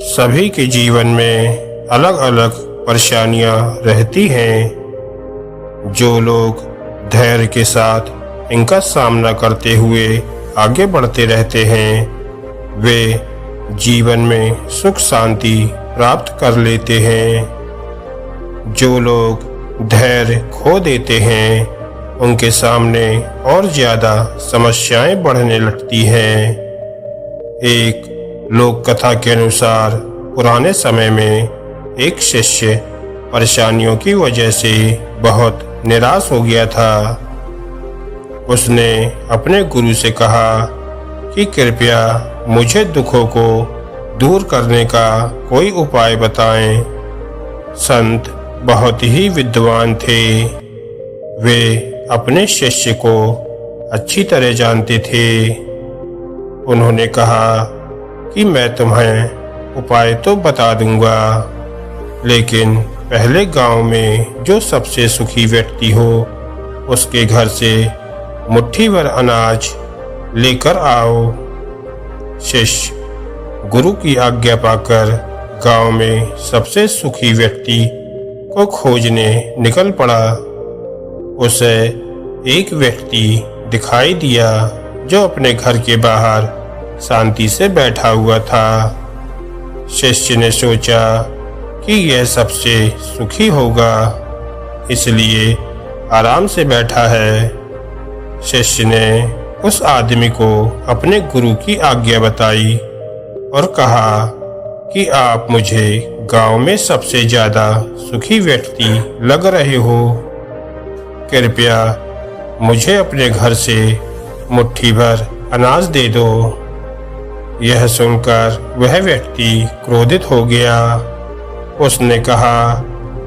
सभी के जीवन में अलग अलग परेशानियां रहती हैं। जो लोग धैर्य के साथ इनका सामना करते हुए आगे बढ़ते रहते हैं वे जीवन में सुख शांति प्राप्त कर लेते हैं। जो लोग धैर्य खो देते हैं उनके सामने और ज़्यादा समस्याएं बढ़ने लगती हैं। एक लोक कथा के अनुसार पुराने समय में एक शिष्य परेशानियों की वजह से बहुत निराश हो गया था। उसने अपने गुरु से कहा कि कृपया मुझे दुखों को दूर करने का कोई उपाय बताएं। संत बहुत ही विद्वान थे। वे अपने शिष्य को अच्छी तरह जानते थे। उन्होंने कहा कि मैं तुम्हें उपाय तो बता दूंगा, लेकिन पहले गांव में जो सबसे सुखी व्यक्ति हो उसके घर से मुट्ठी भर अनाज लेकर आओ। शिष्य गुरु की आज्ञा पाकर गांव में सबसे सुखी व्यक्ति को खोजने निकल पड़ा। उसे एक व्यक्ति दिखाई दिया जो अपने घर के बाहर शांति से बैठा हुआ था। शिष्य ने सोचा कि यह सबसे सुखी होगा, इसलिए आराम से बैठा है। शिष्य ने उस आदमी को अपने गुरु की आज्ञा बताई और कहा कि आप मुझे गांव में सबसे ज्यादा सुखी व्यक्ति लग रहे हो। कृपया मुझे अपने घर से मुट्ठी भर अनाज दे दो। यह सुनकर वह व्यक्ति क्रोधित हो गया। उसने कहा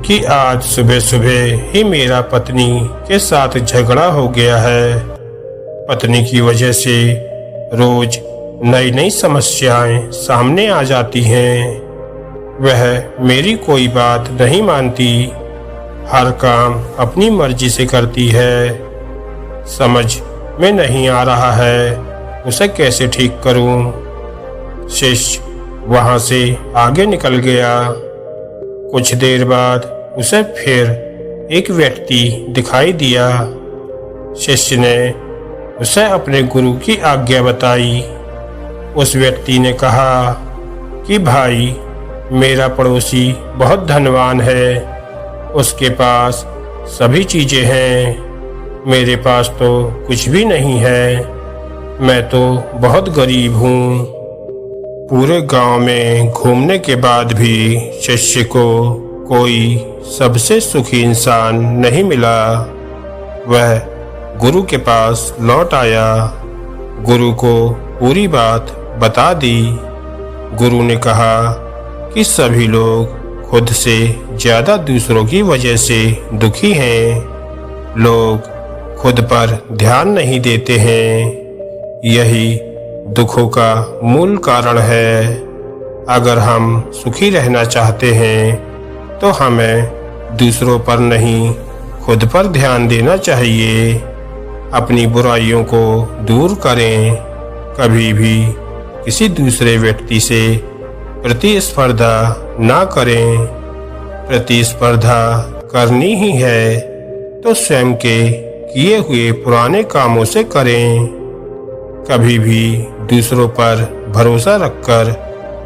कि आज सुबह सुबह ही मेरा पत्नी के साथ झगड़ा हो गया है। पत्नी की वजह से रोज नई नई समस्याएं सामने आ जाती हैं। वह मेरी कोई बात नहीं मानती, हर काम अपनी मर्जी से करती है। समझ में नहीं आ रहा है उसे कैसे ठीक करूं। शिष्य वहां से आगे निकल गया। कुछ देर बाद उसे फिर एक व्यक्ति दिखाई दिया। शिष्य ने उसे अपने गुरु की आज्ञा बताई। उस व्यक्ति ने कहा कि भाई, मेरा पड़ोसी बहुत धनवान है, उसके पास सभी चीजें हैं, मेरे पास तो कुछ भी नहीं है। मैं तो बहुत गरीब हूँ। पूरे गांव में घूमने के बाद भी शिष्य को कोई सबसे सुखी इंसान नहीं मिला। वह गुरु के पास लौट आया, गुरु को पूरी बात बता दी। गुरु ने कहा कि सभी लोग खुद से ज्यादा दूसरों की वजह से दुखी हैं। लोग खुद पर ध्यान नहीं देते हैं। यही दुखों का मूल कारण है। अगर हम सुखी रहना चाहते हैं तो हमें दूसरों पर नहीं खुद पर ध्यान देना चाहिए। अपनी बुराइयों को दूर करें। कभी भी किसी दूसरे व्यक्ति से प्रतिस्पर्धा ना करें। प्रतिस्पर्धा करनी ही है तो स्वयं के किए हुए पुराने कामों से करें। कभी भी दूसरों पर भरोसा रखकर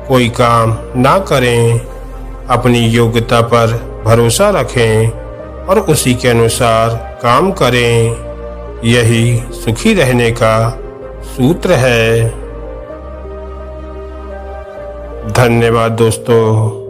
कोई काम ना करें। अपनी योग्यता पर भरोसा रखें और उसी के अनुसार काम करें। यही सुखी रहने का सूत्र है। धन्यवाद दोस्तों।